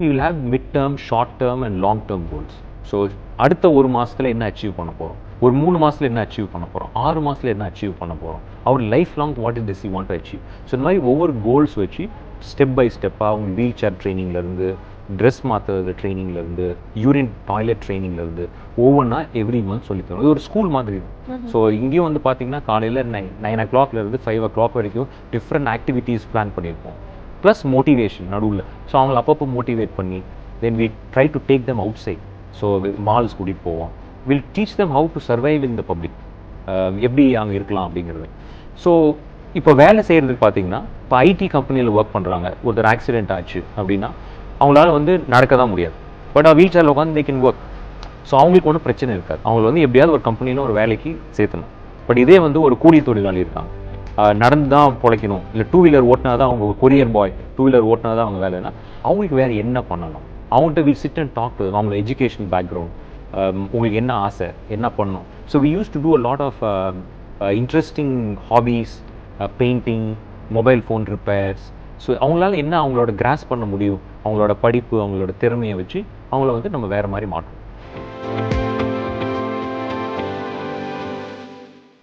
You will have mid term, short term and long term goals. So அடுத்த ஒரு மாதத்தில் என்ன அச்சீவ் பண்ண போகிறோம், ஒரு 3 மாதத்தில் என்ன அச்சீவ் பண்ண போகிறோம், 6 மாதத்தில் என்ன அச்சீவ் பண்ண போகிறோம், our life long what is this you want to achieve. So இந்த மாதிரி ஒவ்வொரு கோல்ஸ் வச்சு ஸ்டெப் பை ஸ்டெப்பாக அவங்க வீல் சேர் ட்ரைனிங்லேருந்து, ட்ரெஸ் மாற்றுறது ட்ரைனிங்லேருந்து, யூரின் டாய்லெட் ட்ரைனிங்லேருந்து ஒவ்வொன்றா எவ்ரி மந்த் சொல்லித்தரோம். இது ஒரு ஸ்கூல் மாதிரி இருக்கும். ஸோ இங்கேயும் வந்து பார்த்தீங்கன்னா காலையில் 9 o'clockலேருந்து 5 o'clock வரைக்கும் டிஃப்ரெண்ட் ஆக்டிவிட்டீஸ் பிளான் பண்ணியிருப்போம். ப்ளஸ் மோட்டிவேஷன் நடுவில். ஸோ அவங்கள அப்பப்போ மோட்டிவேட் பண்ணி then we try to take them outside. So malls கூட்டிகிட்டு போவோம். Will teach them how to survive in the public. எப்படி அங்கே இருக்கலாம் அப்படிங்கிறது. ஸோ இப்போ வேலை செய்கிறதுக்கு பார்த்தீங்கன்னா, இப்போ ஐடி கம்பெனியில் ஒர்க் பண்ணுறாங்க, ஒருத்தர் ஆக்சிடென்ட் ஆச்சு அப்படின்னா அவங்களால வந்து நடக்க தான் முடியாது. பட் வீல் சேரில் உட்காந்து தே கேன் ஒர்க். ஸோ அவங்களுக்கு ஒன்றும் பிரச்சனை இருக்காது. அவங்களை வந்து எப்படியாவது ஒரு கம்பெனியில் ஒரு வேலைக்கு சேர்த்தணும். பட் இதே வந்து ஒரு கூலி தொழிலாளி இருக்காங்க, நடந்து தான் பிழைக்கணும், இல்லை 2 வீலர் ஓட்டினா தான் அவங்க கொரியர் பாய், 2 வீலர் ஓட்டினா தான் அவங்க வேலைன்னா அவங்களுக்கு வேறு என்ன பண்ணணும், அவங்கள்ட்ட visit and talk to அவங்களோட எஜுகேஷன் பேக்ரவுண்ட், உங்களுக்கு என்ன ஆசை, என்ன பண்ணணும். So we use to do a lot of interesting hobbies, painting, mobile phone repairs. So அவங்களால என்ன அவங்களோட கிராஸ் பண்ண முடியும், அவங்களோட படிப்பு, அவங்களோட திறமையை வச்சு அவங்கள வந்து நம்ம வேறு மாதிரி மாற்றணும்.